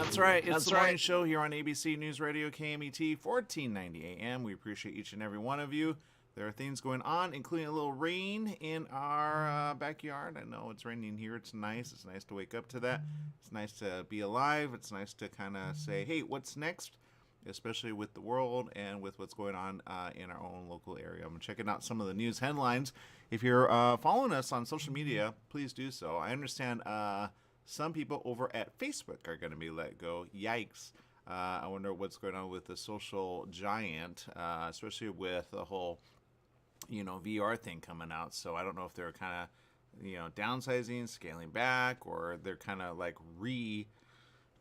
That's right. It's the morning show here on ABC News Radio KMET 1490 AM. We appreciate each and every one of you. There are things going on, including a little rain in our backyard. I know it's raining here. It's nice. It's nice to wake up to that. It's nice to be alive. It's nice to kind of say, hey, what's next? Especially with the world and with what's going on in our own local area. I'm checking out some of the news headlines. If you're following us on social media, please do so. I understand some people over at Facebook are going to be let go. Yikes. I wonder what's going on with the social giant, especially with the whole, VR thing coming out. So I don't know if they're kind of, downsizing, scaling back, or they're kind of like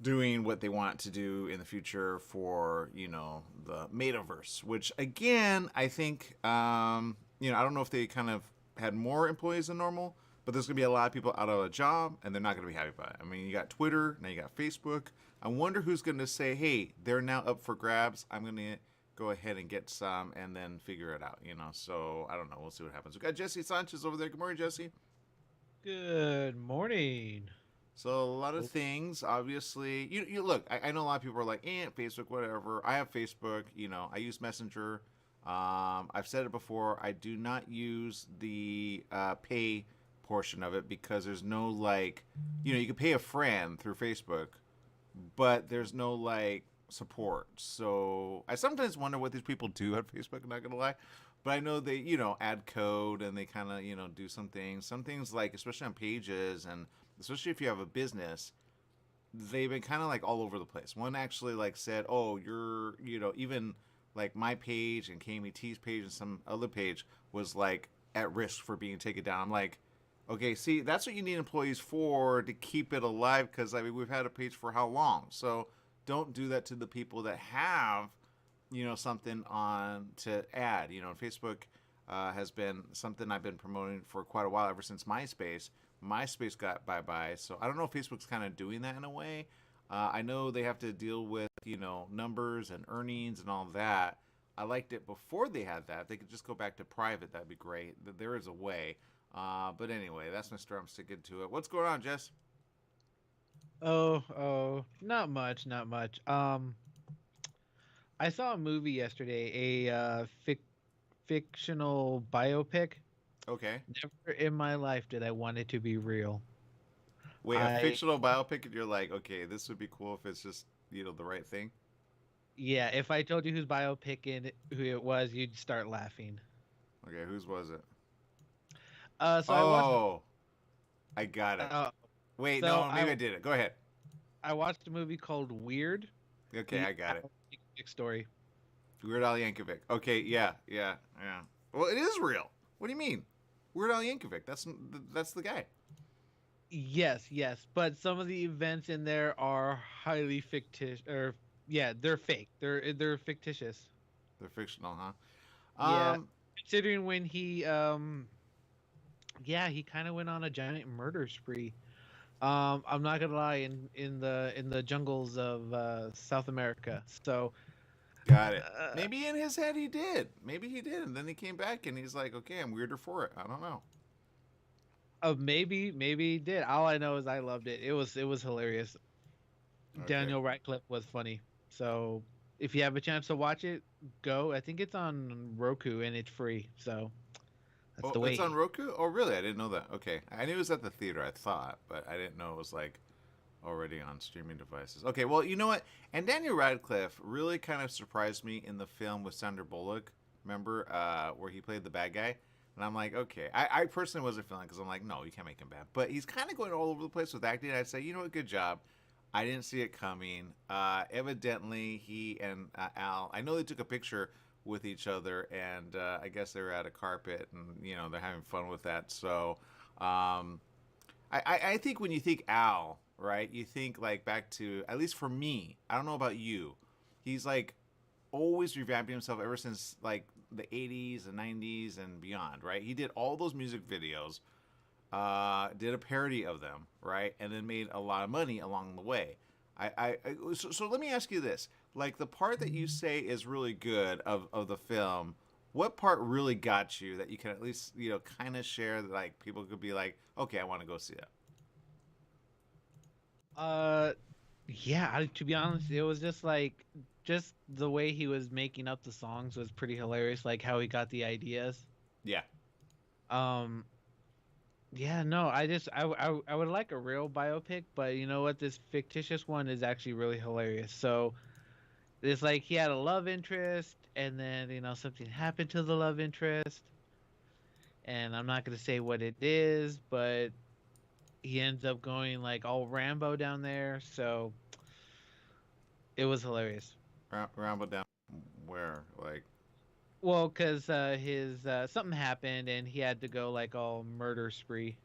doing what they want to do in the future for, the metaverse, which again, I think, I don't know if they kind of had more employees than normal, but there's going to be a lot of people out of a job, and they're not going to be happy about it. I mean, you got Twitter, now you got Facebook. I wonder who's going to say, hey, they're now up for grabs. I'm going to go ahead and get some and then figure it out, So I don't know. We'll see what happens. We got Jesse Sanchez over there. Good morning, Jesse. Good morning. So a lot of things, obviously. You look, I know a lot of people are like, Facebook, whatever. I have Facebook. I use Messenger. I've said it before. I do not use the pay portion of it because there's no you can pay a friend through Facebook, but there's no support. So I sometimes wonder what these people do at Facebook, I'm not gonna lie. But I know they, add code and they kind of, do some things. Some things especially on pages and especially if you have a business, they've been kind of all over the place. One actually said, oh, you're, even my page and KMET's page and some other page was at risk for being taken down. I'm like, okay, see, that's what you need employees for, to keep it alive, because, we've had a page for how long? So don't do that to the people that have, something on to add. Facebook has been something I've been promoting for quite a while, ever since MySpace. MySpace got bye-bye, so I don't know if Facebook's kind of doing that in a way. I know they have to deal with, numbers and earnings and all that. I liked it before they had that. They could just go back to private. That'd be great. There is a way. But anyway, that's my story. I'm sticking to it. What's going on, Jess? Oh, not much, not much. I saw a movie yesterday, a fictional biopic. Okay. Never in my life did I want it to be real. Wait, a I fictional biopic, and you're like, okay, this would be cool if it's just, the right thing? Yeah, if I told you whose biopic and who it was, you'd start laughing. Okay, whose was it? So I watched. Oh, I got it. Uh, Wait, so no, maybe I did it. Go ahead. I watched a movie called Weird, Okay, the I got it. story. Weird Al Yankovic. Okay, yeah, yeah, yeah. Well, it is real. What do you mean? Weird Al Yankovic. That's the guy. Yes, yes, but some of the events in there are highly fictitious, or yeah, they're fake. They're fictitious. They're fictional, huh? Yeah, Um, considering when yeah, he kind of went on a giant murder spree. I'm not gonna lie, in the jungles of South America. So, got it. uh, Maybe in his head he did. Maybe he did, and then he came back and he's like, okay, I'm weirder for it. I don't know. maybe he did. All I know is I loved it. It was hilarious. Okay. Daniel Radcliffe was funny. So if you have a chance to watch it, go. I think it's on Roku and it's free. So that's Oh, the it's on way. Roku? Oh, really? I didn't know that. Okay. I knew it was at the theater, I thought, but I didn't know it was already on streaming devices. Okay, well, you know what? And Daniel Radcliffe really kind of surprised me in the film with Sandra Bullock. Remember where he played the bad guy? And I'm like, okay. I personally wasn't feeling because I'm like, no, you can't make him bad. But he's kind of going all over the place with acting. I'd say, you know what? Good job. I didn't see it coming. Evidently, he and Al, I know they took a picture with each other, and I guess they were at a carpet, and they're having fun with that. So, I think when you think Al, right, you think back to, at least for me. I don't know about you. He's always revamping himself ever since the 80s and 90s and beyond, right? He did all those music videos, did a parody of them, right, and then made a lot of money along the way. So let me ask you this: the part that you say is really good of the film, what part really got you that you can at least kind of share that people could be like, okay, I want to go see that. Uh, Yeah, to be honest, it was just like just the way he was making up the songs was pretty hilarious, like how he got the ideas. Yeah. Um, yeah, no, I would like a real biopic, but you know what? This fictitious one is actually really hilarious. So it's like he had a love interest, and then something happened to the love interest, and I'm not gonna say what it is, but he ends up going like all Rambo down there. So it was hilarious. Ramble down where? Like, Well, because his something happened and he had to go like all murder spree.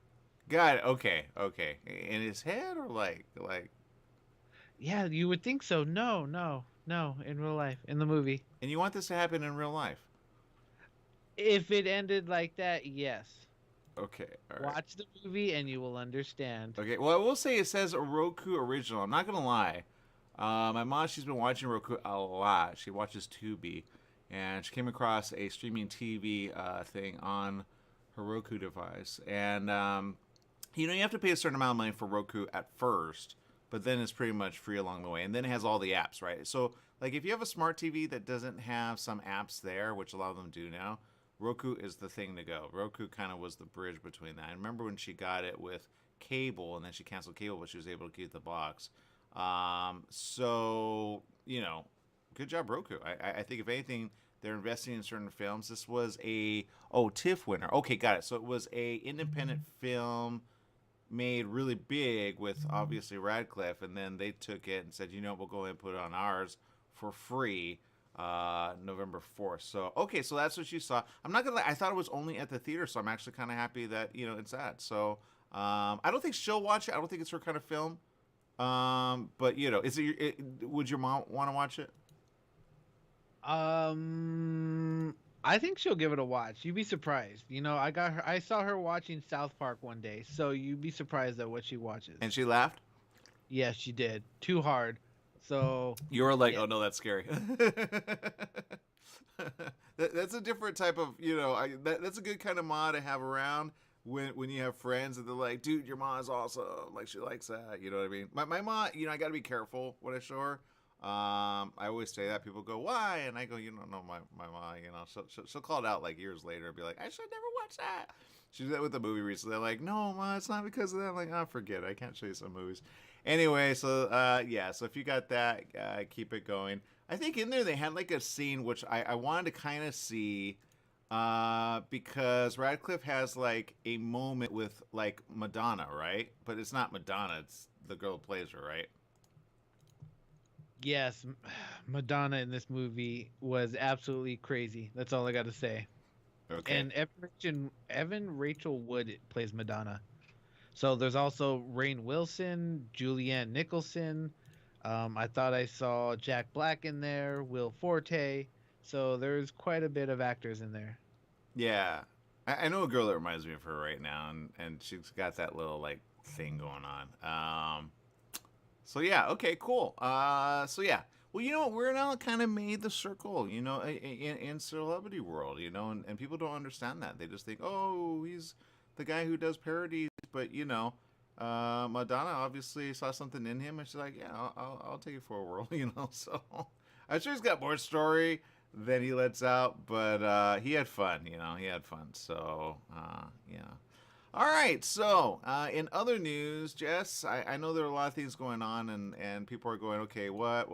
God, okay, okay. In his head or like, Yeah, you would think so. No, no, no. In real life, in the movie, and you want this to happen in real life? if it ended like that, yes. Okay, all right. Watch the movie and you will understand. Okay, well, I will say it says a Roku original. I'm not gonna lie. My mom, she's been watching Roku a lot. She watches Tubi, and she came across a streaming TV thing on her Roku device. And you have to pay a certain amount of money for Roku at first, but then it's pretty much free along the way. And then it has all the apps, right? So, like, if you have a smart TV that doesn't have some apps there, which a lot of them do now, Roku is the thing to go. Roku kind of was the bridge between that. I remember when she got it with cable, and then she canceled cable, but she was able to keep the box. So good job, Roku. I think if anything, they're investing in certain films. This was a TIFF winner. Okay, got it. So it was a independent film made really big with obviously Radcliffe, and then they took it and said, we'll go ahead and put it on ours for free. November 4th. So okay, so that's what you saw. I'm not gonna lie, I thought it was only at the theater, so I'm actually kind of happy that it's that. So I don't think she'll watch it. I don't think it's her kind of film. But would your mom want to watch it? I think she'll give it a watch. You'd be surprised. I saw her watching South Park one day, so you'd be surprised at what she watches. And she laughed. Yes, she did. Too hard. So You were like, yeah. oh no, that's scary. That's a different type of, that's a good kind of ma to have around when you have friends and they're like, dude, your ma is awesome. Like, she likes that. You know what I mean? My ma, I got to be careful what I show her. I always say that. People go, why? And I go, no, my ma, she'll call it out like years later and be like, I should never watch that. She did that with the movie recently. They're like, no, ma, it's not because of that. I'm like, oh, forget it. I can't show you some movies. Anyway, so yeah, so if you got that, keep it going. I think in there they had like a scene which I wanted to kind of see because Radcliffe has like a moment with like Madonna, right? But it's not Madonna, it's the girl who plays her, right? Yes, Madonna in this movie was absolutely crazy. That's all I got to say. Okay. And Evan Rachel Wood plays Madonna. So there's also Rainn Wilson, Julianne Nicholson. I thought I saw Jack Black in there, Will Forte. So there's quite a bit of actors in there. Yeah. I know a girl that reminds me of her right now, and she's got that little like thing going on. So yeah, okay, cool. So yeah, well, we're now kind of made the circle, in celebrity world, and people don't understand that. They just think, oh, he's the guy who does parodies, but Madonna obviously saw something in him, and she's like, yeah, I'll take it for a whirl, So I'm sure he's got more story than he lets out, but he had fun, he had fun. So yeah. All right. So, in other news, Jess, I know there are a lot of things going on, and people are going, okay, what?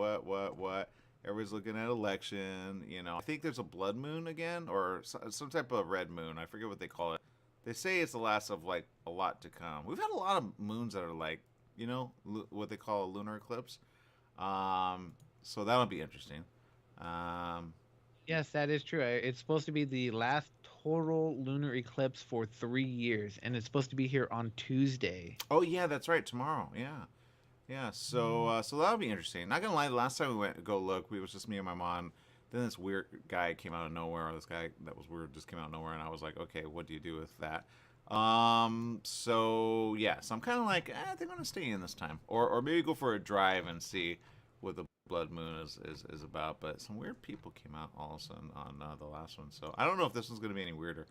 Everybody's looking at election. I think there's a blood moon again, or some type of red moon. I forget what they call it. They say it's the last of like a lot to come. We've had a lot of moons that are like, what they call a lunar eclipse. So that'll be interesting. Um, Yes, that is true. It's supposed to be the last total lunar eclipse for 3 years, and it's supposed to be here on Tuesday. oh yeah, that's right. Tomorrow. Yeah. Yeah, so that'll be interesting. Not gonna lie, the last time we went to go look, we was just me and my mom. Then this weird guy came out of nowhere. Or this guy that was weird just came out of nowhere, and I was like, okay, what do you do with that? So yeah, so I'm kind of like, I think I'm gonna stay in this time, or maybe go for a drive and see what the blood moon is about. But some weird people came out all of a sudden on the last one, so I don't know if this one's gonna be any weirder.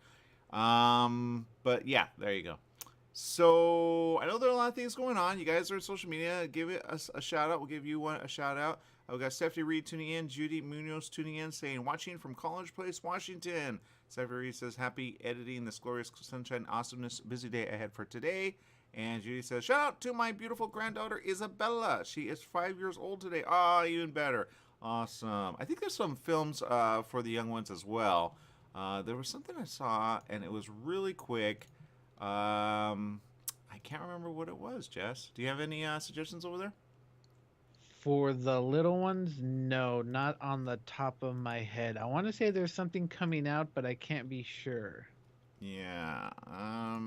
But yeah, there you go. So I know there are a lot lot of things going on. You guys are on social media. Give it a shout out. We'll give you a shout out. We got Stephanie Reed tuning in, Judy Munoz tuning in, saying, watching from College Place, Washington. Stephanie Reed says, happy editing this glorious sunshine awesomeness. Busy day ahead for today. And Judy says, shout out to my beautiful granddaughter, Isabella. She is 5 years old today. Ah, even better. Awesome. I think there's some films for the young ones as well. There was something I saw, and it was really quick. I can't remember what it was, Jess. Do you have any suggestions over there? For the little ones, no, not on the top of my head. I want to say there's something coming out, but I can't be sure. Yeah. All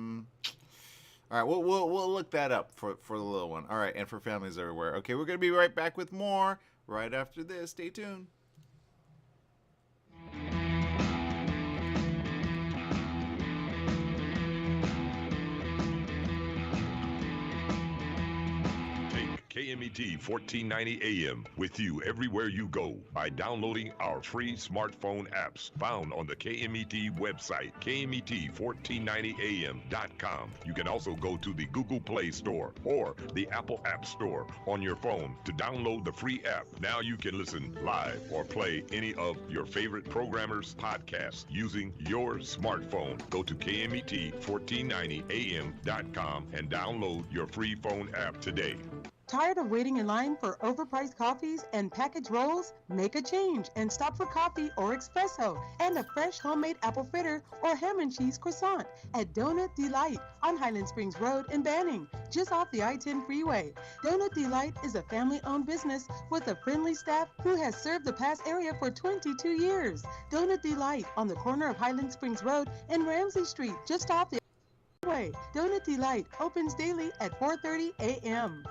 right, we'll look that up for the little one. All right, and for families everywhere. Okay, we're gonna be right back with more right after this. Stay tuned. KMET 1490 AM with you everywhere you go by downloading our free smartphone apps found on the KMET website, KMET1490am.com. You can also go to the Google Play Store or the Apple App Store on your phone to download the free app. Now you can listen live or play any of your favorite programmers' podcasts using your smartphone. Go to KMET1490am.com and download your free phone app today. Tired of waiting in line for overpriced coffees and packaged rolls? Make a change and stop for coffee or espresso and a fresh homemade apple fritter or ham and cheese croissant at Donut Delight on Highland Springs Road in Banning, just off the I-10 freeway. Donut Delight is a family-owned business with a friendly staff who has served the Pass area for 22 years. Donut Delight on the corner of Highland Springs Road and Ramsey Street, just off the freeway. Donut Delight opens daily at 4:30 a.m.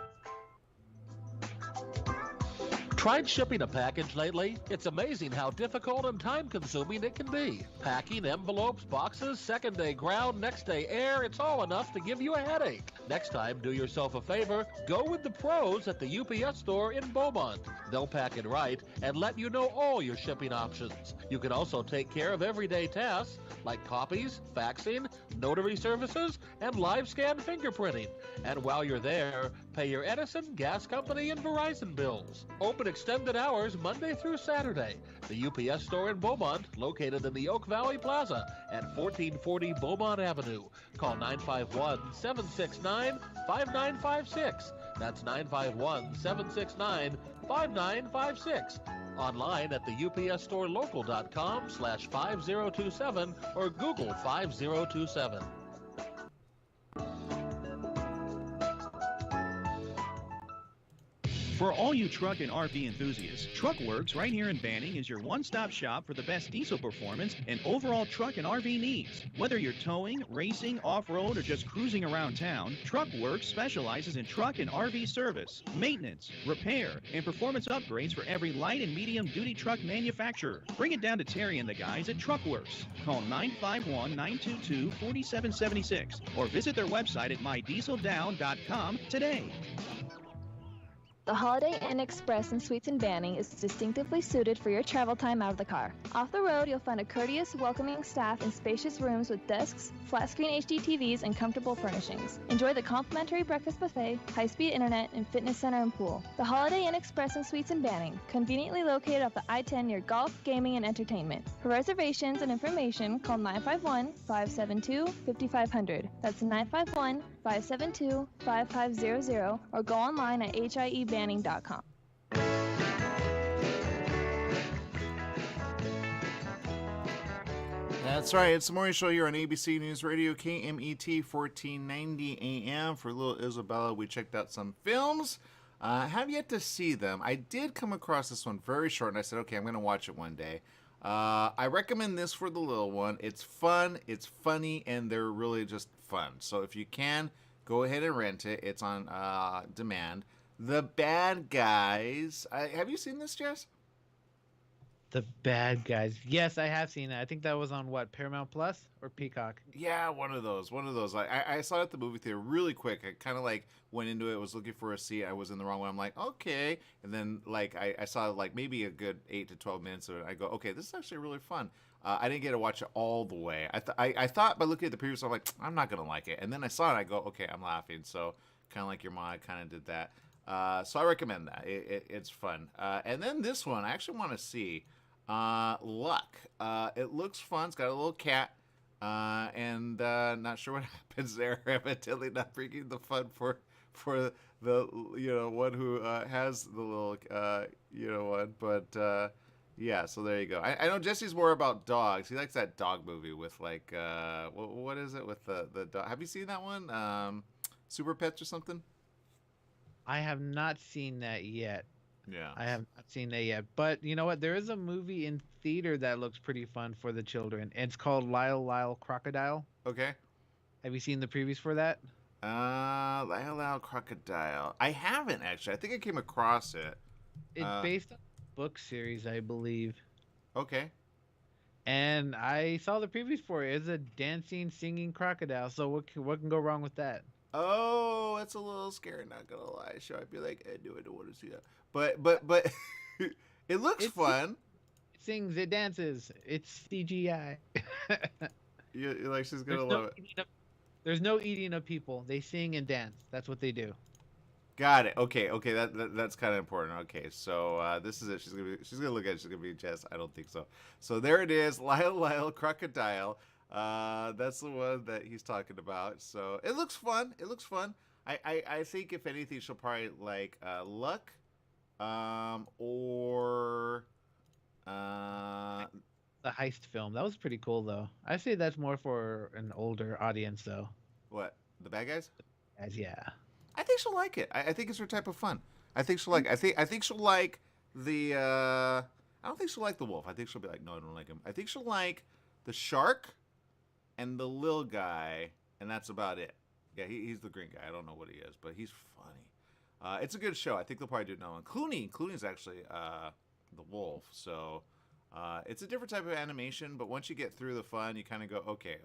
Tried shipping a package lately? It's amazing how difficult and time-consuming it can be. Packing, envelopes, boxes, second-day ground, next-day air, it's all enough to give you a headache. Next time, do yourself a favor, go with the pros at the UPS store in Beaumont. They'll pack it right and let you know all your shipping options. You can also take care of everyday tasks like copies, faxing, notary services, and live scan fingerprinting. And while you're there, pay your Edison, gas company, and Verizon bills. Open extended hours Monday through Saturday. The UPS store in Beaumont, located in the Oak Valley Plaza at 1440 Beaumont Avenue. Call 951-769-5956. That's 951-769-5956. Online at the upsstorelocal.com/5027 or Google 5027. For all you truck and RV enthusiasts, TruckWorks right here in Banning is your one-stop shop for the best diesel performance and overall truck and RV needs. Whether you're towing, racing, off-road, or just cruising around town, TruckWorks specializes in truck and RV service, maintenance, repair, and performance upgrades for every light and medium-duty truck manufacturer. Bring it down to Terry and the guys at TruckWorks. Call 951-922-4776 or visit their website at mydieseldown.com today. The Holiday Inn Express and Suites in Banning is distinctively suited for your travel time out of the car. Off the road, you'll find a courteous, welcoming staff and spacious rooms with desks, flat-screen HD TVs, and comfortable furnishings. Enjoy the complimentary breakfast buffet, high-speed internet, and fitness center and pool. The Holiday Inn Express and Suites in Banning, conveniently located off the I-10 near golf, gaming, and entertainment. For reservations and information, call 951-572-5500. That's 951-572-5500 or go online at hiebanning.com. That's right. It's the morning show here on ABC News Radio, KMET 1490 AM. For little Isabella, we checked out some films. I have yet to see them. I did come across this one very short, and I said, okay, I'm going to watch it one day. I recommend this for the little one. It's fun, it's funny, and they're really just fun. So if you can, go ahead and rent it. It's on demand. The Bad Guys. Have you seen this, Jess? The Bad Guys. Yes, I have seen it. I think that was on what, Paramount Plus or Peacock? Yeah, one of those. I saw it at the movie theater really quick. I kind of like went into it, was looking for a seat. I was in the wrong one. I'm like, okay. And then like I saw like maybe a good 8 to 12 minutes of it. I go, okay, this is actually really fun. I didn't get to watch it all the way. I thought by looking at the previews, I'm like, I'm not gonna like it. And then I saw it. I go, okay, I'm laughing. So kind of like your mom. I kind of did that. So I recommend that. It's fun. And then this one, I actually want to see. Luck. It looks fun. It's got a little cat. And not sure what happens there. Evidently not bringing the fun for the one who has the little one. But yeah, so there you go. I know Jesse's more about dogs. He likes that dog movie with like what is it with the dog? Have you seen that one? Super Pets or something? I have not seen that yet. Yeah. I have not seen that yet. But you know what? There is a movie in theater that looks pretty fun for the children. It's called Lyle Lyle Crocodile. Okay. Have you seen the previews for that? Lyle Lyle Crocodile. I haven't actually. I think I came across it. It's based on a book series, I believe. Okay. And I saw the previews for it. It's a dancing, singing crocodile. So what can go wrong with that? Oh, that's a little scary. Not gonna lie. So I'd be like, I don't want to see that. But it looks fun. It sings, it dances. It's CGI. You're like she's gonna love it. There's no eating of people. They sing and dance. That's what they do. Got it. Okay. That's kind of important. Okay, so this is it. She's gonna look at it. She's gonna be Jess. I don't think so. So there it is. Lyle Lyle Crocodile. That's the one that he's talking about. So it looks fun. I think if anything, she'll probably like Luck, or The heist film. That was pretty cool, though. I say that's more for an older audience, though. what, the bad guys? As yeah. I think she'll like it. I think it's her type of fun. I think she'll like. I think she'll like the. I don't think she'll like the wolf. I think she'll be like, no, I don't like him. I think she'll like the shark, and the little guy, and that's about it. Yeah, he's the green guy. I don't know what he is, but he's funny. It's a good show. I think they'll probably do another one. Clooney's actually the wolf, so it's a different type of animation. But once you get through the fun, you kind of go, okay,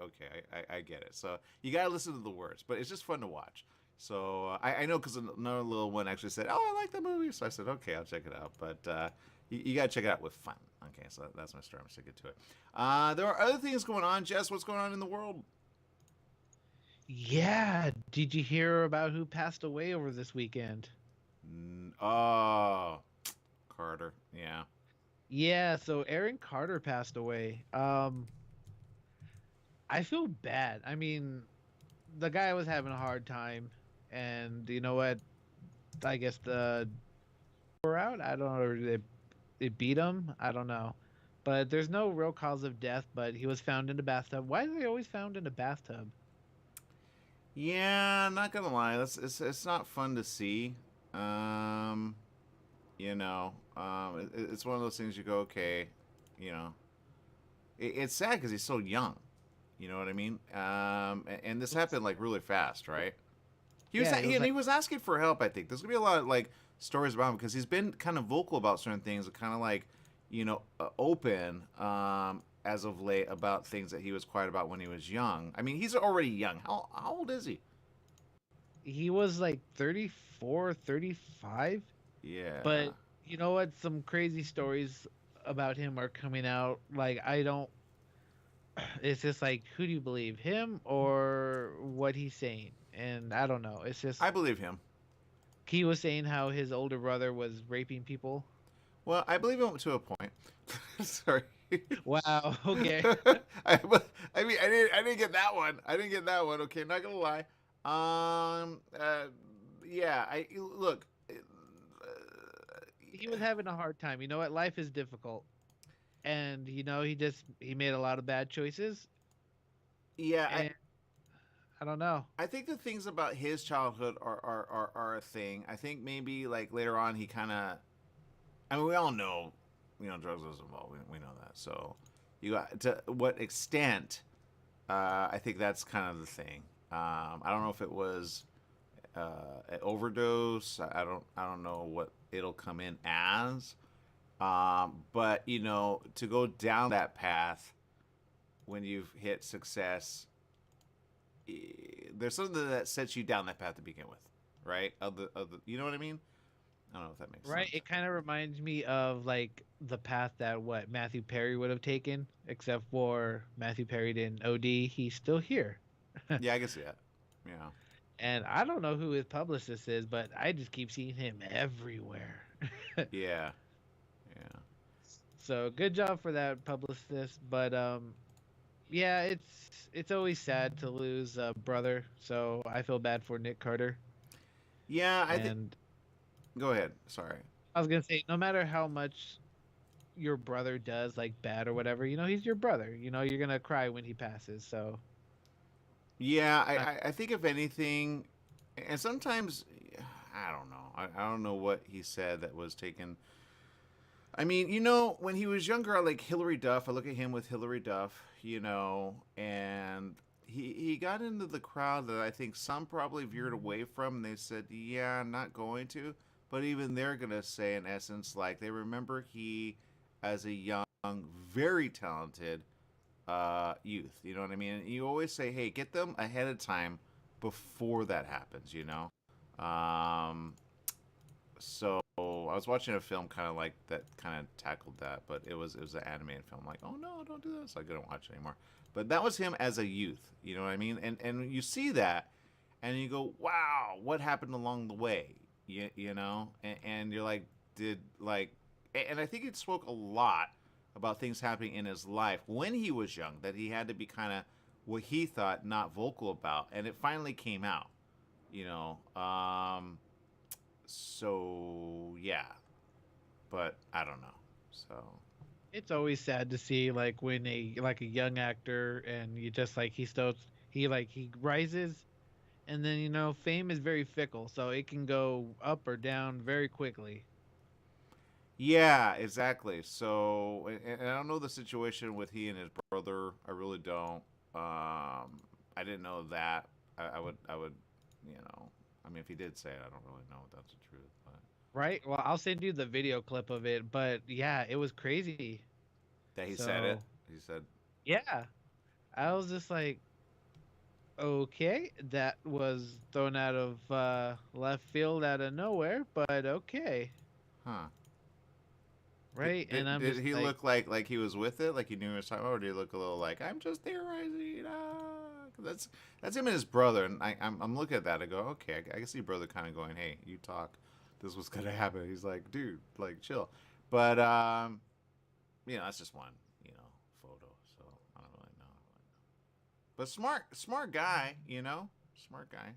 I get it. So you gotta listen to the words, but it's just fun to watch. So I know because another little one actually said, "Oh, I like the movie," so I said, "Okay, I'll check it out." But you gotta check it out with fun. Okay, so that's my story. I'm sticking to it. There are other things going on. Jess, what's going on in the world? Yeah. Did you hear about who passed away over this weekend? Oh, Carter. Yeah. Yeah. So Aaron Carter passed away. I feel bad. I mean, the guy was having a hard time, and you know what? I guess the were out. I don't know. They beat him. I don't know. But there's no real cause of death. But he was found in a bathtub. Why are they always found in a bathtub? Yeah, I'm not gonna lie. It's not fun to see. It's one of those things you go, okay, it's sad because he's so young. You know what I mean? And this happened like really fast, right? He was asking for help. I think there's gonna be a lot of like stories about him because he's been kind of vocal about certain things, kind of like open as of late about things that he was quiet about when he was young. I mean, he's already young. How old is he? He was like 34, 35. Yeah. But you know what? Some crazy stories about him are coming out. Like, it's just like, who do you believe, him or what he's saying? And I don't know. It's just, I believe him. He was saying how his older brother was raping people. Well, I believe him to a point. Sorry. Wow. Okay. I mean, I didn't get that one. Okay, not gonna lie. Yeah. Look. He was having a hard time. You know what? Life is difficult, and he made a lot of bad choices. Yeah. I don't know. I think the things about his childhood are a thing. I think maybe like later on he kind of. I mean, we all know. Drugs was involved. We know that. So, you got to what extent? I think that's kind of the thing. I don't know if it was an overdose. I don't know what it'll come in as. But to go down that path when you've hit success, there's something that sets you down that path to begin with, right? You know what I mean? I don't know if that makes sense. Right. It kind of reminds me of like the path that Matthew Perry would have taken, except for Matthew Perry didn't OD. He's still here. Yeah, I can see that. Yeah. And I don't know who his publicist is, but I just keep seeing him everywhere. Yeah. Yeah. So good job for that publicist. But yeah, it's always sad to lose a brother. So I feel bad for Nick Carter. Yeah, I think. And Go ahead. Sorry. I was gonna say, no matter how much your brother does like bad or whatever, he's your brother. You're gonna cry when he passes. So Yeah, I, I think if anything, and sometimes I don't know. I don't know what he said that was taken. I mean, when he was younger, I like Hillary Duff. I look at him with Hillary Duff, and he got into the crowd that I think some probably veered away from. And they said, "Yeah, I'm not going to," but even they're gonna say, in essence, like they remember he as a young, very talented youth. You know what I mean? And you always say, "Hey, get them ahead of time before that happens." Um, so I was watching a film kind of like that, kind of tackled that, but it was an animated film. Like, oh no, don't do this. I couldn't watch it anymore. But that was him as a youth. You know what I mean? And you see that, and you go, wow, what happened along the way? And you're like, did like, and I think it spoke a lot about things happening in his life when he was young that he had to be kind of what he thought not vocal about, and it finally came out. You know, so yeah, but I don't know. So it's always sad to see like when a young actor and you just like he rises, and then fame is very fickle, so it can go up or down very quickly. yeah, exactly. So and I don't know the situation with he and his brother. I really don't. I didn't know that. I would, you know. I mean, if he did say it, I don't really know if that's the truth. But Right? Well, I'll send you the video clip of it, but yeah, it was crazy. that he said it. So, He said, yeah, I was just like, okay, that was thrown out of left field out of nowhere, but okay. "Huh." Did, Right? And did, I'm did just he like, look like he was with it, like he knew he was talking, or did he look a little like I'm just theorizing? Ah. 'Cause that's him and his brother, and I'm looking at that. I go, okay, I can see brother kind of going, hey, you talk, this was gonna happen. He's like, dude, like chill, but that's just one photo, so I don't really know. But smart guy, smart guy.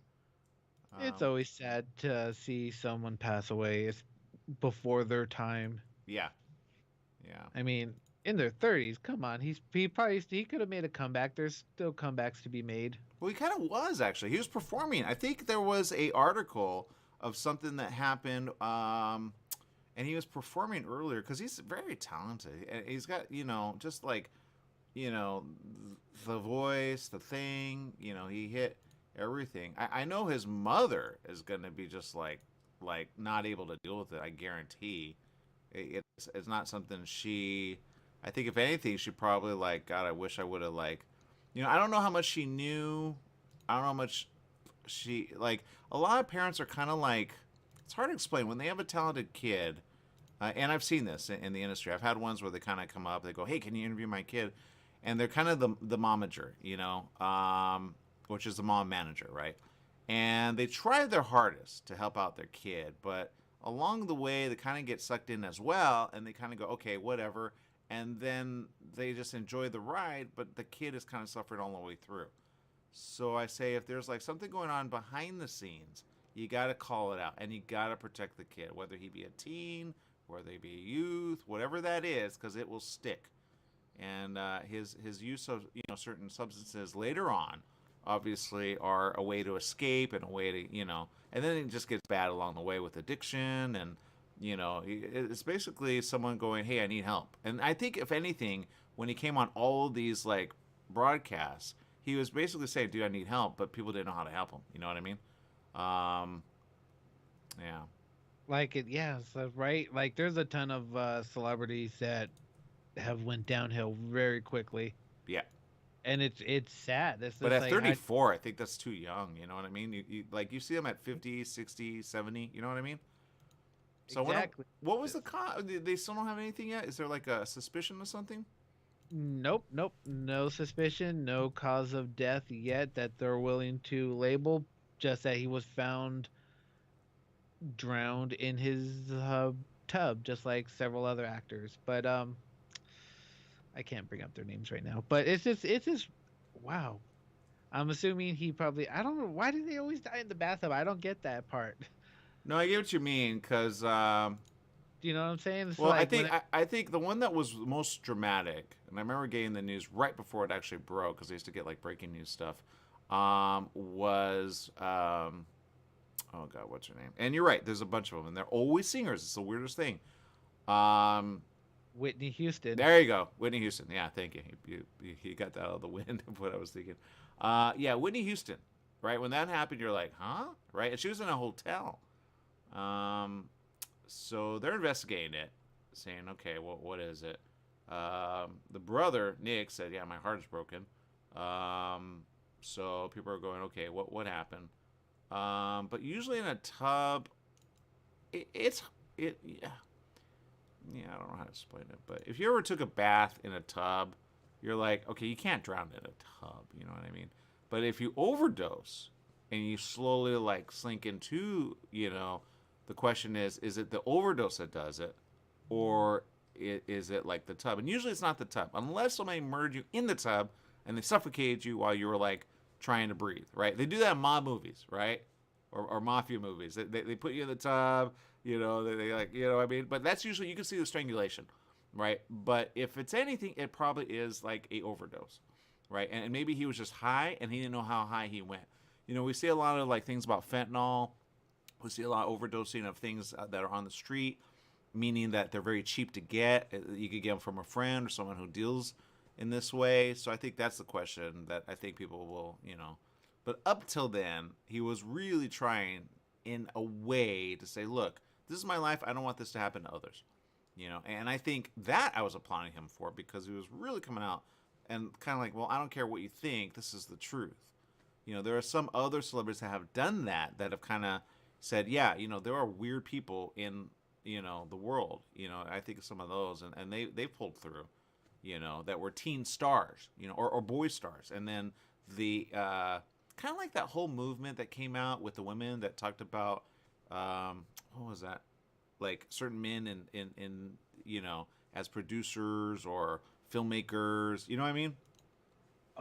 it's Um, always sad to see someone pass away before their time. yeah, yeah. I mean, in their 30s, come on. He could have made a comeback. There's still comebacks to be made. Well, he kind of was actually. He was performing. I think there was a article of something that happened, and he was performing earlier because he's very talented. And he's got just like you know the voice, the thing. He hit everything. I know his mother is going to be just like not able to deal with it. I guarantee. It's not something she. I think if anything, she probably like God. I wish I would have like. I don't know how much she knew. I don't know how much she like. A lot of parents are kind of like. It's hard to explain when they have a talented kid. And I've seen this in the industry. I've had ones where they kind of come up. They go, "Hey, can you interview my kid?" And they're kind of the momager, which is the mom manager, right? And they try their hardest to help out their kid, but along the way, they kind of get sucked in as well, and they kind of go, "Okay, whatever." And then they just enjoy the ride, but the kid is kind of suffering all the way through. So I say, if there's like something going on behind the scenes, you got to call it out, and you got to protect the kid, whether he be a teen, whether he be a youth, whatever that is, because it will stick. And his use of certain substances later on, obviously, are a way to escape and a way to and then it just gets bad along the way with addiction and it's basically someone going, hey, I need help. And I think if anything, when he came on all of these like broadcasts, he was basically saying, dude, I need help, but people didn't know how to help him. You know what I mean? um yeah. Like it, yeah. So right, like there's a ton of celebrities that have went downhill very quickly, Yeah. and it's sad. It's But just at like 34, I think that's too young. You know what I mean? You see them at 50, 60, 70. You know what I mean? So exactly. what was the they still don't have anything yet? Is there like a suspicion of something? Nope, nope. No suspicion, no cause of death yet that they're willing to label. just that he was found drowned in his tub, just like several other actors. But I can't bring up their names right now. But it's just wow. I'm assuming he probably I don't know why do they always die in the bathtub. I don't get that part. No, I get what you mean because Do you know what I'm saying? It's well, I like think I think the one that was most dramatic, and I remember getting the news right before it actually broke because I used to get like breaking news stuff. Was oh god, what's her name? And you're right, there's a bunch of them, and they're always singers. It's the weirdest thing. Um, Whitney Houston. there you go, Whitney Houston. Yeah, thank you. He got that out of the wind of what I was thinking. Yeah, Whitney Houston. Right when that happened, you're like, huh? Right, and she was in a hotel. So they're investigating it, saying, okay, well, what is it? The brother Nick said, yeah, my heart is broken. So people are going, okay, what happened? But usually in a tub, yeah, I don't know how to explain it, but if you ever took a bath in a tub, you're like, okay, you can't drown in a tub, you know what I mean? But if you overdose and you slowly like slink into, the question is it the overdose that does it, or is it like the tub? And usually it's not the tub, unless somebody murdered you in the tub and they suffocated you while you were like trying to breathe, right? They do that in mob movies, right? Or mafia movies. They put you in the tub, they like, what I mean? But that's usually, you can see the strangulation, right? But if it's anything, it probably is like a overdose, right? And maybe he was just high and he didn't know how high he went. We see a lot of like things about fentanyl. We see a lot of overdosing of things that are on the street, meaning that they're very cheap to get. You could get them from a friend or someone who deals in this way. So I think that's the question that I think people will, But up till then, he was really trying in a way to say, look, this is my life. I don't want this to happen to others. And I think that I was applauding him for, because he was really coming out and kind of like, well, I don't care what you think. This is the truth. There are some other celebrities that have done that have kind of said, yeah, there are weird people in, the world. I think of some of those, and they pulled through, that were teen stars, or boy stars. And then the kind of like that whole movement that came out with the women that talked about, what was that? Like certain men in as producers or filmmakers, you know what I mean?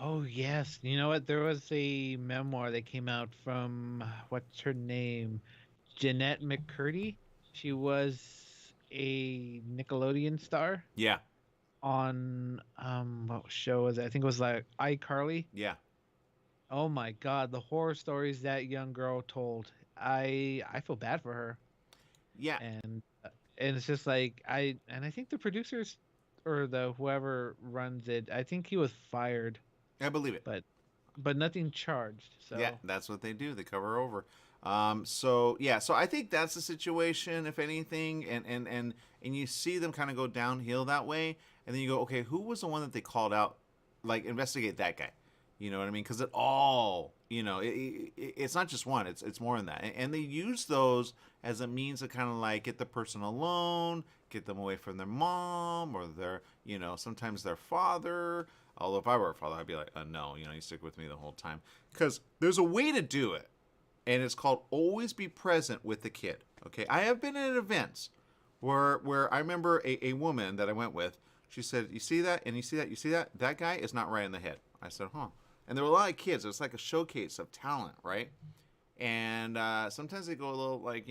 Oh yes, you know what? There was a memoir that came out from what's her name, Jeanette McCurdy. She was a Nickelodeon star Yeah, on what show was it? I think it was like iCarly. yeah. Oh my God, the horror stories that young girl told. I feel bad for her, Yeah, and it's just like I think the producers or the whoever runs it, I think he was fired, I believe it. but nothing charged. So Yeah, that's what they do. They cover over. So I think that's the situation, if anything, and you see them kind of go downhill that way, and then you go, okay, who was the one that they called out? Like, investigate that guy. You know what I mean? Because it all, it's not just one. It's more than that, and they use those as a means to kind of like get the person alone, get them away from their mom or their, sometimes their father. Although if I were a father, I'd be like, no, you stick with me the whole time, because there's a way to do it. And it's called always be present with the kid. Okay, I have been at events where I remember a woman that I went with. She said, "You see that? And you see that? You see that? That guy is not right in the head." I said, "Huh." And there were a lot of kids. It was like a showcase of talent, right? And sometimes they go a little like,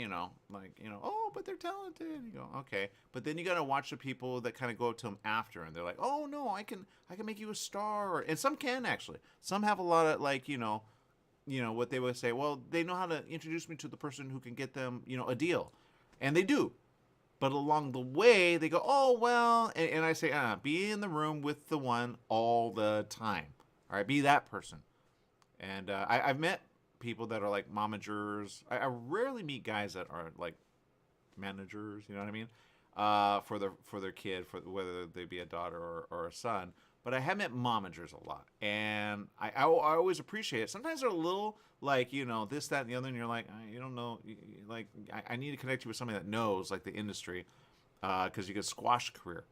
oh, but they're talented. You go, okay, but then you got to watch the people that kind of go up to them after, and they're like, "Oh no, I can make you a star." And some can actually. Some have a lot of like, what they would say, well, they know how to introduce me to the person who can get them, a deal. And they do. But along the way, they go, oh, well, and I say, be in the room with the one all the time. All right, be that person. And I've met people that are like momagers. I rarely meet guys that are like managers, you know what I mean? For their kid, for whether they be a daughter or a son. But I have met momagers a lot, and I always appreciate it. Sometimes they're a little like, this, that, and the other, and you're like, you don't know, like, I need to connect you with somebody that knows, like, the industry, because you could squash a career.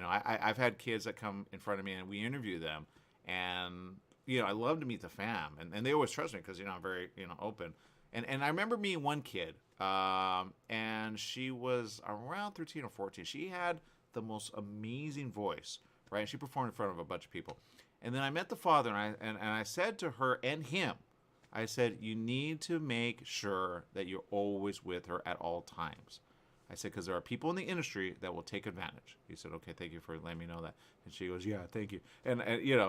I've had kids that come in front of me, and we interview them, and I love to meet the fam, and they always trust me because I'm very open. And I remember meeting one kid, and she was around 13 or 14. She had the most amazing voice, right? She performed in front of a bunch of people. And then I met the father, and I said to her and him, I said, you need to make sure that you're always with her at all times. I said, because there are people in the industry that will take advantage. He said, okay, thank you for letting me know that. And she goes, yeah, thank you. And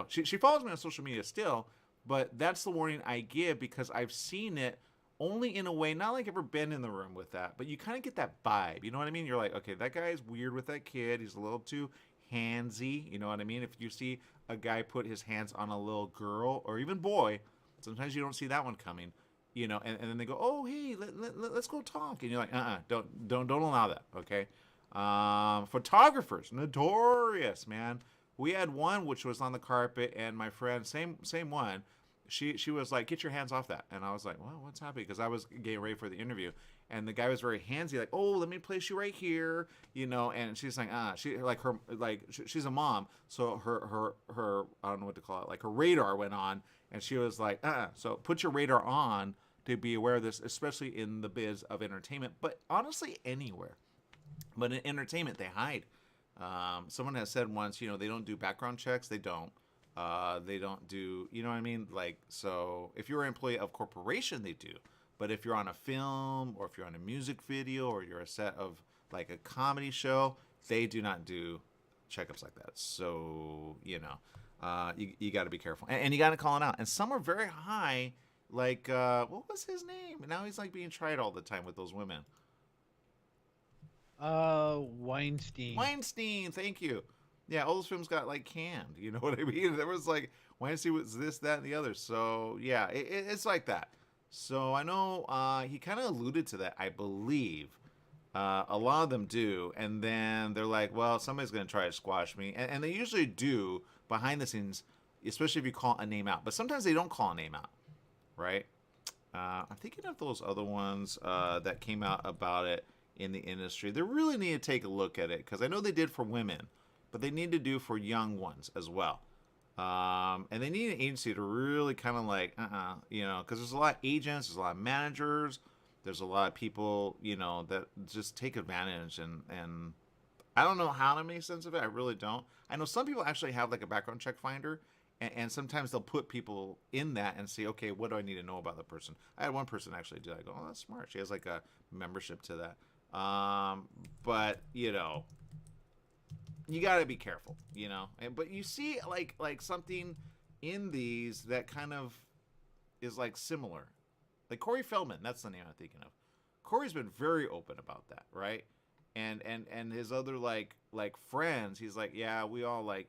she follows me on social media still, but that's the warning I give because I've seen it only in a way, not like I've ever been in the room with that, but you kind of get that vibe. You know what I mean? You're like, okay, that guy is weird with that kid. He's a little too handsy. You know what I mean? If you see a guy put his hands on a little girl or even boy, sometimes you don't see that one coming. And then they go, oh, hey, let's go talk. And you're like, don't allow that, okay? Photographers, notorious, man. We had one which was on the carpet, and my friend, same one, she was like, get your hands off that. And I was like, well, what's happening? Because I was getting ready for the interview. And the guy was very handsy, like, oh, let me place you right here, and she's like, she's a mom, so her I don't know what to call it, like her radar went on, and she was like, so put your radar on to be aware of this, especially in the biz of entertainment, but honestly anywhere. But in entertainment, they hide. Someone has said once, they don't do background checks. They don't do, you know what I mean? Like, so if you're an employee of corporation, they do. But if you're on a film or if you're on a music video or you're a set of like a comedy show, they do not do checkups like that. So, you got to be careful. And you got to call it out. And some are very high, like, what was his name? And now he's like being tried all the time with those women. Weinstein. Weinstein, thank you. Yeah, all those films got like canned. You know what I mean? There was like Weinstein was this, that, and the other. So yeah, it's like that. So I know he kind of alluded to that, I believe. A lot of them do, and then they're like, well, somebody's going to try to squash me. And they usually do behind the scenes, especially if you call a name out. But sometimes they don't call a name out, right? I'm thinking of those other ones that came out about it in the industry. They really need to take a look at it, because I know they did for women, but they need to do for young ones as well. And they need an agency to really kind of like, because there's a lot of agents, there's a lot of managers, there's a lot of people, that just take advantage, and I don't know how to make sense of it. I really don't. I know some people actually have like a background check finder, and sometimes they'll put people in that and see, okay, what do I need to know about the person? I had one person actually do that. I go, oh, that's smart. She has like a membership to that. But you got to be careful, but you see like something in these that kind of is like similar, like Corey Feldman. That's the name I'm thinking of. Corey's been very open about that, right? And his other like friends, he's like, yeah, we all like,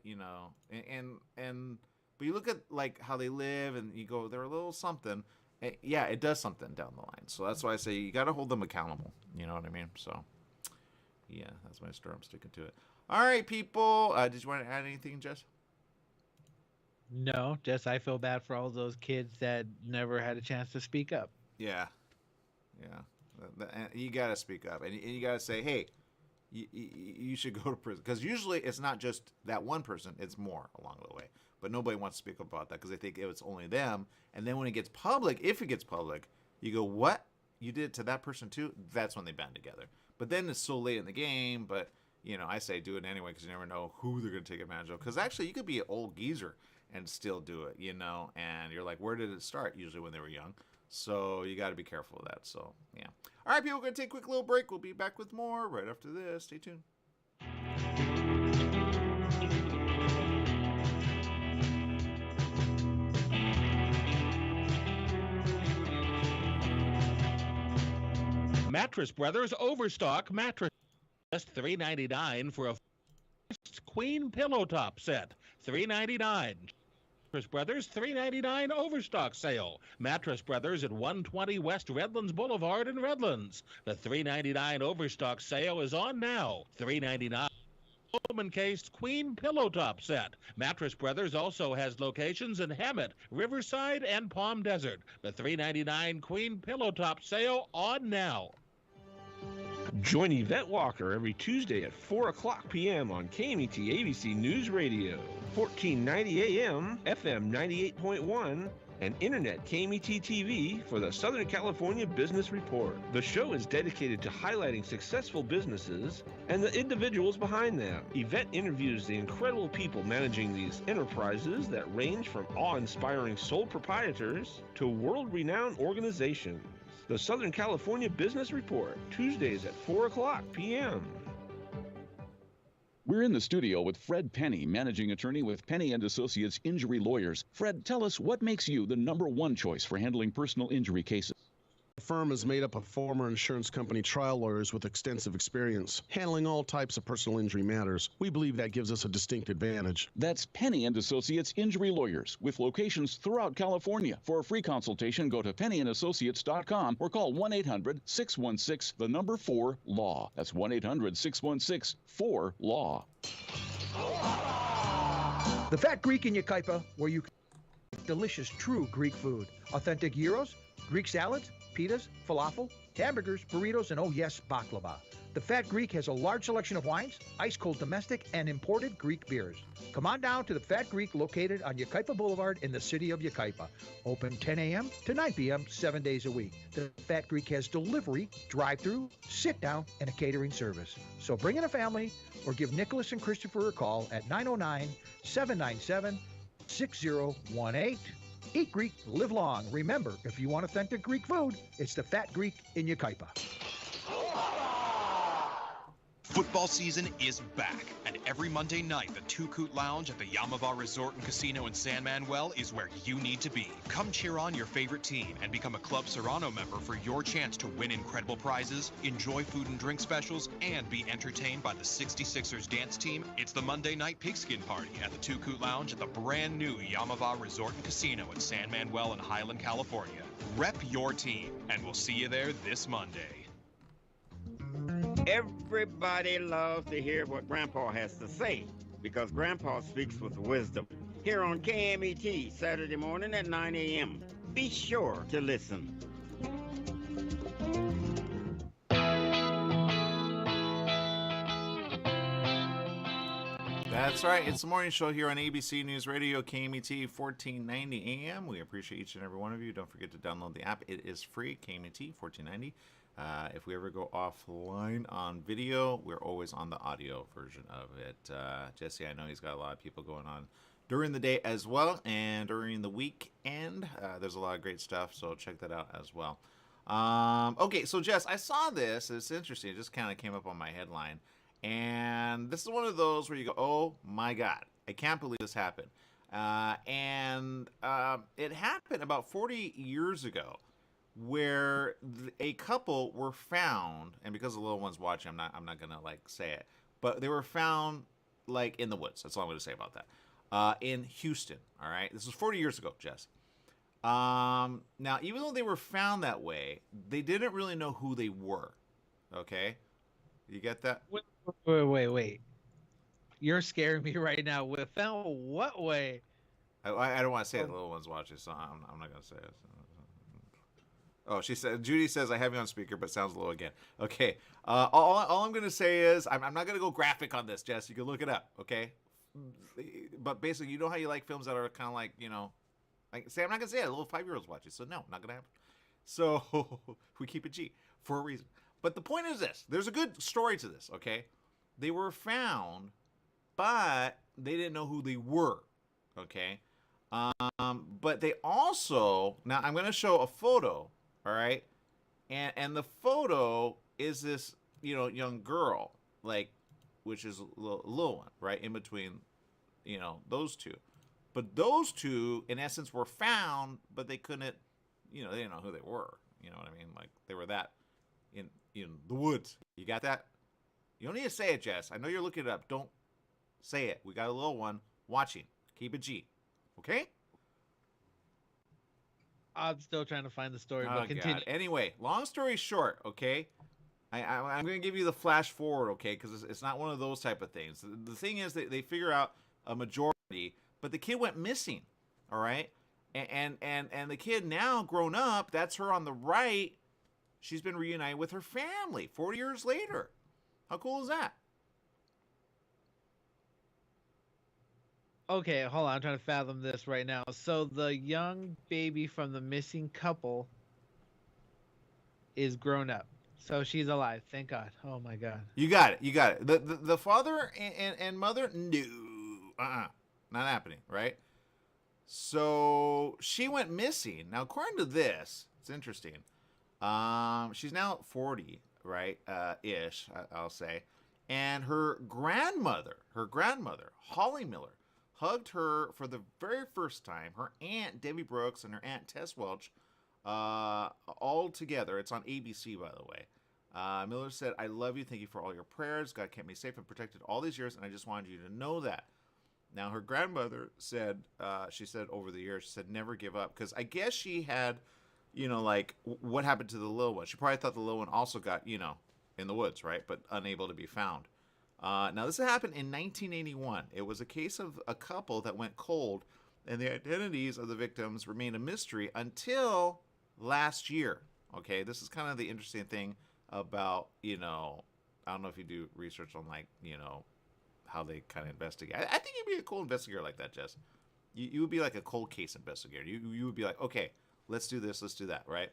but you look at like how they live and you go, they're a little something. Yeah, it does something down the line. So that's why I say you got to hold them accountable. You know what I mean? So yeah, that's my story. I'm sticking to it. All right, people. Did you want to add anything, Jess? No, just I feel bad for all those kids that never had a chance to speak up. Yeah. You got to speak up, and you got to say, hey, you should go to prison, because usually it's not just that one person; it's more along the way. But nobody wants to speak up about that because they think it's only them. And then when it gets public, if it gets public, you go, what? You did it to that person too? That's when they band together. But then it's so late in the game. But I say do it anyway, because you never know who they're going to take advantage of. Because actually, you could be an old geezer and still do it, and you're like, where did it start? Usually when they were young. So you got to be careful of that. So, yeah. All right, people, we're going to take a quick little break. We'll be back with more right after this. Stay tuned. Mattress Brothers Overstock mattress. Just $3.99 for a queen pillow top set. $3.99. Mattress Brothers $3.99 Overstock sale. Mattress Brothers at 120 West Redlands Boulevard in Redlands. The $3.99 Overstock sale is on now. $3.99. Woman Case Queen Pillow Top set. Mattress Brothers also has locations in Hemet, Riverside, and Palm Desert. The $3.99 Queen Pillow Top sale on now. Join Yvette Walker every Tuesday at 4 o'clock p.m. on KMET ABC News Radio. 1490 AM, FM 98.1, and Internet KMET TV for the Southern California Business Report. The show is dedicated to highlighting successful businesses and the individuals behind them. Yvette interviews the incredible people managing these enterprises that range from awe-inspiring sole proprietors to world-renowned organizations. The Southern California Business Report, Tuesdays at 4 o'clock p.m. We're in the studio with Fred Penny, managing attorney with Penny and Associates Injury Lawyers. Fred, tell us what makes you the number one choice for handling personal injury cases. The firm is made up of former insurance company trial lawyers with extensive experience handling all types of personal injury matters. We believe that gives us a distinct advantage. That's Penny and Associates Injury Lawyers with locations throughout California. For a free consultation, go to pennyandassociates.com or call 1-800-616-4-LAW. That's 1-800-616-4-LAW. The Fat Greek in Yucaipa, where you can get delicious, true Greek food. Authentic gyros, Greek salads, pitas, falafel, hamburgers, burritos, and oh yes, baklava. The Fat Greek has a large selection of wines, ice-cold domestic, and imported Greek beers. Come on down to the Fat Greek located on Yucaipa Boulevard in the city of Yucaipa. Open 10 a.m. to 9 p.m. 7 days a week. The Fat Greek has delivery, drive-through, sit-down, and a catering service. So bring in a family or give Nicholas and Christopher a call at 909-797-6018. Eat Greek, live long. Remember, if you want authentic Greek food, it's the Fat Greek in Yucaipa. Football season is back, and every Monday night, the Two Coot Lounge at the Yamava Resort and Casino in San Manuel is where you need to be. Come cheer on your favorite team and become a Club Serrano member for your chance to win incredible prizes, enjoy food and drink specials, and be entertained by the 66ers dance team. It's the Monday night pigskin party at the Two Coot Lounge at the brand new Yamava Resort and Casino in San Manuel in Highland, California. Rep your team, and we'll see you there this Monday. Everybody loves to hear what Grandpa has to say because Grandpa speaks with wisdom. Here on KMET, Saturday morning at 9 a.m. Be sure to listen. That's right. It's the morning show here on ABC News Radio, KMET 1490 AM. We appreciate each and every one of you. Don't forget to download the app. It is free, KMET 1490. If we ever go offline on video, we're always on the audio version of it. Jesse, I know he's got a lot of people going on during the day as well, and during the weekend. There's a lot of great stuff, so check that out as well. Okay, so Jess, I saw this. It's interesting. It just kind of came up on my headline. And this is one of those where you go, oh my God, I can't believe this happened. It happened about 40 years ago, where a couple were found, and because the little one's watching, I'm not gonna like say it, but they were found like in the woods. That's all I'm gonna say about that. In Houston. All right, this was 40 years ago, Jess. Now, even though they were found that way, they didn't really know who they were. Okay, you get that? Wait. You're scaring me right now. With found what way? I don't want to say it. The little one's watching, so I'm not gonna say it. Oh, Judy says, I have you on speaker, but sounds low again. Okay. All I'm going to say is, I'm not going to go graphic on this, Jess. You can look it up, okay? But basically, you know how you like films that are kind of like, I'm not going to say it. A little 5-year-old's watching, so no, not going to happen. So we keep it G for a reason. But the point is this. There's a good story to this, okay? They were found, but they didn't know who they were, okay? But they also, now I'm going to show a photo. All right, and the photo is this, young girl, like, which is a little one, right, in between, those two. But those two, in essence, were found, but they couldn't, they didn't know who they were. You know what I mean? Like, they were that in the woods. You got that? You don't need to say it, Jess. I know you're looking it up. Don't say it. We got a little one watching. Keep it G. Okay? I'm still trying to find the story, but continue. God. Anyway, long story short, okay, I'm going to give you the flash forward, okay, because it's not one of those type of things. The thing is that they figure out a majority, but the kid went missing, all right, and the kid now grown up, that's her on the right. She's been reunited with her family 40 years later. How cool is that? Okay, hold on. I'm trying to fathom this right now. So the young baby from the missing couple is grown up. So she's alive. Thank God. Oh my God. You got it. You got it. The father and mother, no, not happening. Right. So she went missing. Now, according to this, it's interesting. She's now 40, right? Ish, I'll say. And her grandmother, Holly Miller, hugged her for the very first time. Her aunt Debbie Brooks and her aunt Tess Welch, all together. It's on ABC, by the way. Miller said, "I love you. Thank you for all your prayers. God kept me safe and protected all these years, and I just wanted you to know that." Now, her grandmother said, she said over the years, she said, never give up. Because I guess she had, like, what happened to the little one? She probably thought the little one also got, in the woods, right? But unable to be found. Now, this happened in 1981. It was a case of a couple that went cold, and the identities of the victims remained a mystery until last year. Okay, this is kind of the interesting thing about, I don't know if you do research on, like, how they kind of investigate. I think you'd be a cool investigator like that, Jess. You would be like a cold case investigator. You would be like, okay, let's do this, let's do that, right?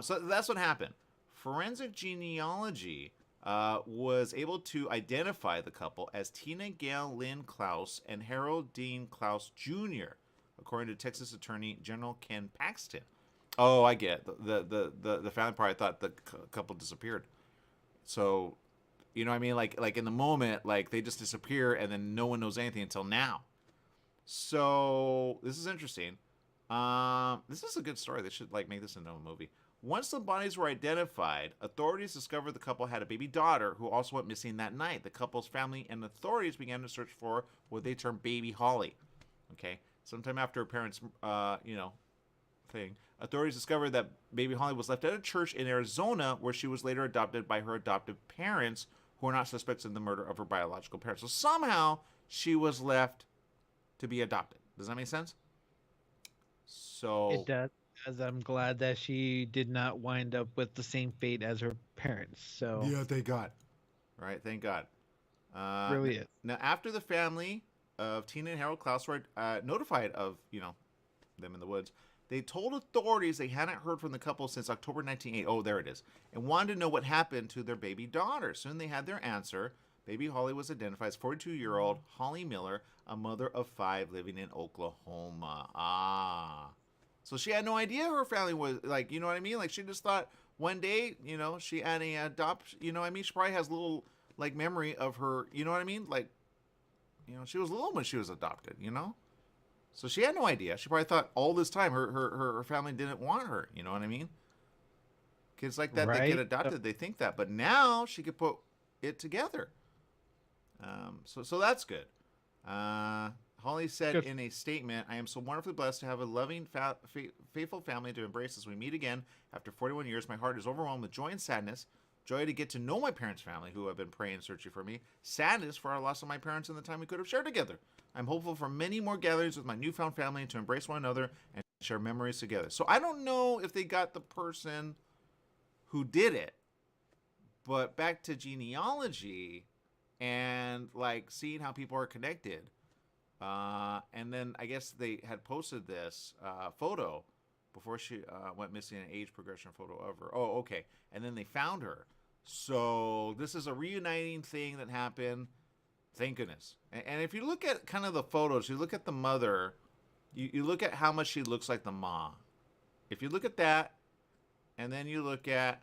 So that's what happened. Forensic genealogy was able to identify the couple as Tina Gail Lynn Klaus and Harold Dean Klaus Jr., according to Texas Attorney General Ken Paxton. Oh, I get it. The family probably thought the couple disappeared. So, you know what I mean? Like in the moment, like they just disappear and then no one knows anything until now. So this is interesting. This is a good story. They should like make this into a movie. Once the bodies were identified, authorities discovered the couple had a baby daughter who also went missing that night. The couple's family and authorities began to search for what they termed Baby Holly. Okay, sometime after her parents, thing, authorities discovered that Baby Holly was left at a church in Arizona, where she was later adopted by her adoptive parents, who are not suspects in the murder of her biological parents. So somehow she was left to be adopted. Does that make sense? So It does. As I'm glad that she did not wind up with the same fate as her parents. So yeah, thank God. Right, thank God. Really is. Now, after the family of Tina and Harold Klaus were notified of them in the woods, they told authorities they hadn't heard from the couple since October 1980. Oh, there it is. And wanted to know what happened to their baby daughter. Soon they had their answer. Baby Holly was identified as 42-year-old Holly Miller, a mother of 5 living in Oklahoma. So she had no idea her family was, like, you know what I mean? Like, she just thought one day, she had a adopt, you know what I mean? She probably has little, like, memory of her, you know what I mean? Like, she was little when she was adopted, So she had no idea. She probably thought all this time her family didn't want her. You know what I mean? Kids like that, They get adopted, they think that. But now she could put it together. So that's good. Holly said in a statement, "I am so wonderfully blessed to have a loving, faithful family to embrace as we meet again. After 41 years, my heart is overwhelmed with joy and sadness. Joy to get to know my parents' family, who have been praying and searching for me. Sadness for our loss of my parents and the time we could have shared together. I'm hopeful for many more gatherings with my newfound family and to embrace one another and share memories together." So I don't know if they got the person who did it, but back to genealogy and like seeing how people are connected. And then I guess they had posted this photo before she went missing, an age progression photo of her. Oh, okay. And then they found her. So this is a reuniting thing that happened. Thank goodness. And if you look at kind of the photos, you look at the mother, you look at how much she looks like the mom. If you look at that, and then you look at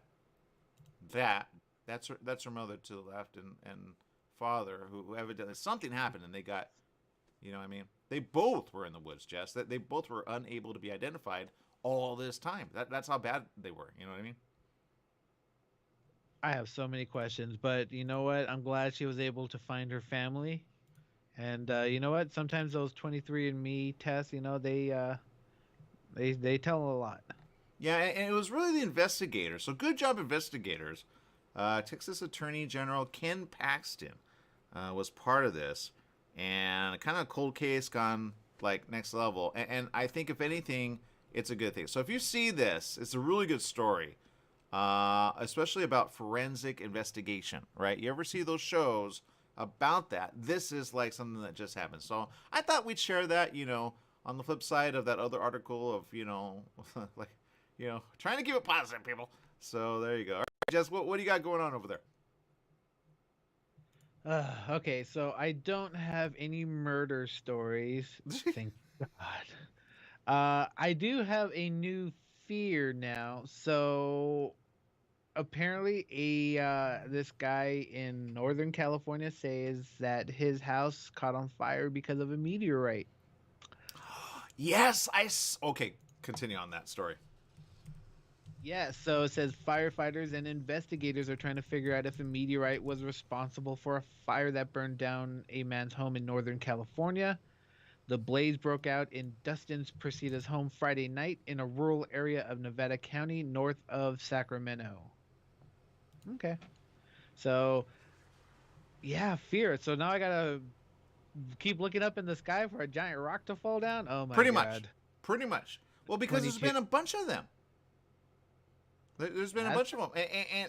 that, that's her mother to the left, and father, who evidently something happened and they got, you know what I mean? They both were in the woods, Jess. That they both were unable to be identified all this time. That's how bad they were. You know what I mean? I have so many questions, but you know what? I'm glad she was able to find her family. And you know what? Sometimes those 23andMe tests, they tell a lot. Yeah, and it was really the investigators. So good job, investigators. Texas Attorney General Ken Paxton was part of this, and kind of cold case gone like next level. And I think if anything, it's a good thing. So if you see this, it's a really good story, especially about forensic investigation, right? You ever see those shows about that. This is like something that just happened. So I thought we'd share that, on the flip side of that other article of, like, trying to keep it positive, people. So there you go. All right, Jess, what do you got going on over there? Okay, so I don't have any murder stories. Thank God. I do have a new fear now. So apparently, this guy in Northern California says that his house caught on fire because of a meteorite. Yes, okay. Continue on that story. Yeah, so it says firefighters and investigators are trying to figure out if a meteorite was responsible for a fire that burned down a man's home in Northern California. The blaze broke out in Dustin Presita's home Friday night in a rural area of Nevada County, north of Sacramento. Okay. So, yeah, fear. So now I gotta keep looking up in the sky for a giant rock to fall down? Oh my God. Pretty much. Well, because there's been a bunch of them. There's been a bunch of them.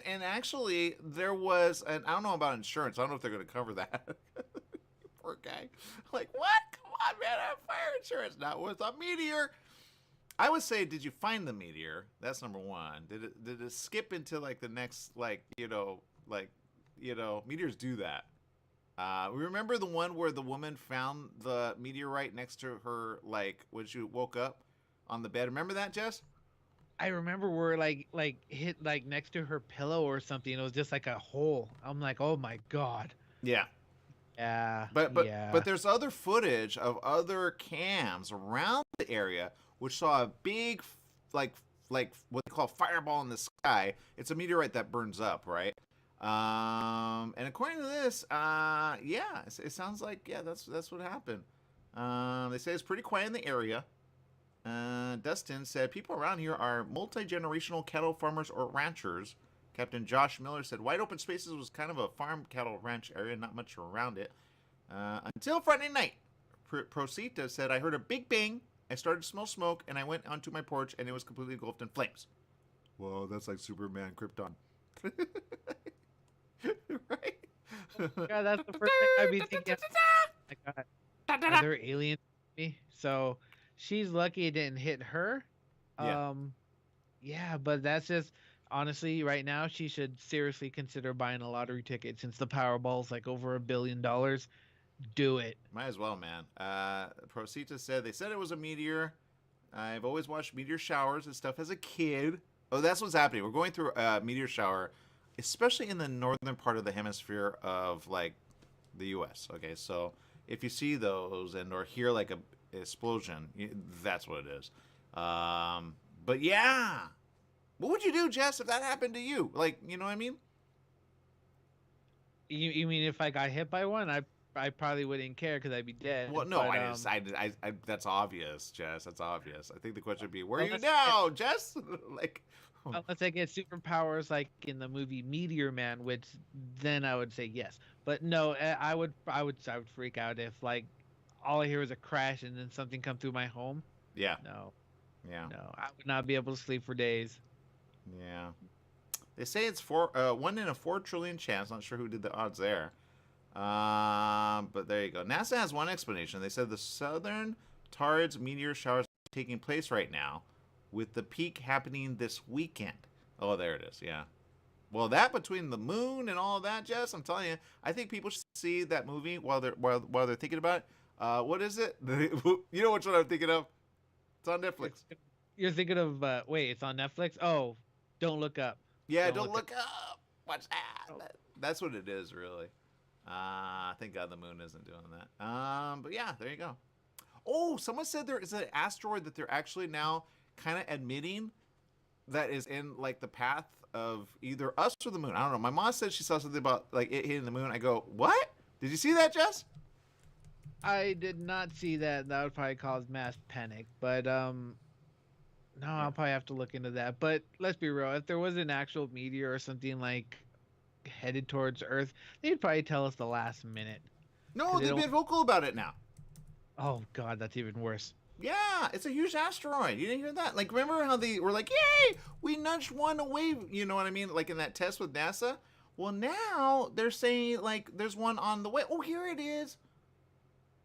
And actually, there was, and I don't know about insurance. I don't know if they're going to cover that. Poor guy. Like, what? Come on, man. I have fire insurance. Not with a meteor. I would say, did you find the meteor? That's number one. Did it skip into, like, the next, meteors do that. Remember the one where the woman found the meteorite next to her, like, when she woke up on the bed? Remember that, Jess? I remember where like hit like next to her pillow or something. It was just like a hole. I'm like, oh my God. Yeah. Yeah. But there's other footage of other cams around the area which saw a big like what they call fireball in the sky. It's a meteorite that burns up, right? And according to this, it sounds like that's what happened. They say it's pretty quiet in the area. Dustin said, people around here are multi-generational cattle farmers or ranchers. Captain Josh Miller said, wide open spaces was kind of a farm cattle ranch area, not much around it. Until Friday night. Prosita said, I heard a big bang, I started to smell smoke, and I went onto my porch, and it was completely engulfed in flames. Whoa, that's like Superman Krypton. Right? God, that's the first thing I'd be thinking. My God. Are there aliens? So she's lucky it didn't hit her. Yeah, but that's just honestly right now she should seriously consider buying a lottery ticket since the Powerball's like over $1 billion. Do it. Might as well, man. Prosita said they said it was a meteor. I've always watched meteor showers and stuff as a kid. Oh, that's what's happening. We're going through a meteor shower, especially in the northern part of the hemisphere of like the U.S. Okay, so if you see those and or hear like a explosion, that's what it is. But yeah, what would you do, Jess, if that happened to you? Like, you know what I mean? You mean if I got hit by one, I probably wouldn't care because I'd be dead. Well, no, but, I that's obvious, Jess. That's obvious. I think the question would be, where are you now, Jess? Like, unless I get superpowers like in the movie Meteor Man, which then I would say yes. But no, I would freak out if like all I hear is a crash and then something come through my home. Yeah. No. Yeah. No, I would not be able to sleep for days. Yeah. They say it's 1 in a 4 trillion chance. Not sure who did the odds there. But there you go. NASA has one explanation. They said the southern Tards meteor showers are taking place right now, with the peak happening this weekend. Oh, there it is. Yeah. Well, that between the moon and all of that, Jess, I'm telling you, I think people should see that movie while they're thinking about it. What is it? You know which one I'm thinking of? It's on Netflix. You're thinking of wait, it's on Netflix? Oh, Don't Look Up. Yeah, Don't Look Up. Watch that. That's what it is, really. Thank God the moon isn't doing that. But yeah, there you go. Oh, someone said there is an asteroid that they're actually now kind of admitting that is in like the path of either us or the moon. I don't know. My mom said she saw something about like it hitting the moon. I go, what? Did you see that, Jess? I did not see that. That would probably cause mass panic. But no, I'll probably have to look into that. But let's be real. If there was an actual meteor or something like headed towards Earth, they'd probably tell us the last minute. No, they've been vocal about it now. Oh God, that's even worse. Yeah, it's a huge asteroid. You didn't hear that? Like, remember how they were like, yay, we nudged one away, you know what I mean? Like in that test with NASA? Well, now they're saying like there's one on the way. Oh, here it is.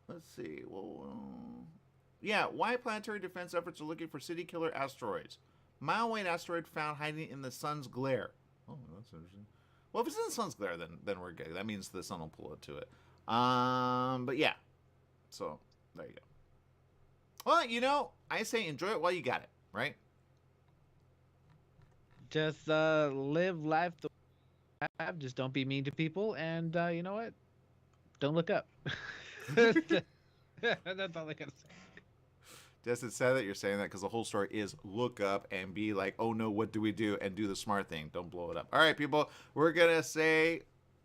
Let's see. Well, yeah, why planetary defense efforts are looking for city killer asteroids. Mile-weight asteroid found hiding in the sun's glare. Oh, that's interesting. Well, if it's in the sun's glare, then we're good. That means the sun will pull it to it. But yeah. So there you go. Well, I say enjoy it while you got it, right? Just live life the way you have. Just don't be mean to people, and you know what? Don't look up. That's all I gotta say. Jess, it's sad that you're saying that because the whole story is look up and be like, oh no, what do we do? And do the smart thing. Don't blow it up. All right, people, we're going to say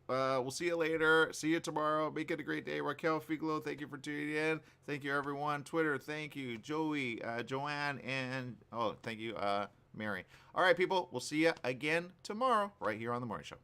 we'll see you later. See you tomorrow. Make it a great day. Raquel Figlo, thank you for tuning in. Thank you, everyone. Twitter, thank you. Joey, Joanne, and thank you, Mary. All right, people, we'll see you again tomorrow right here on The Morning Show.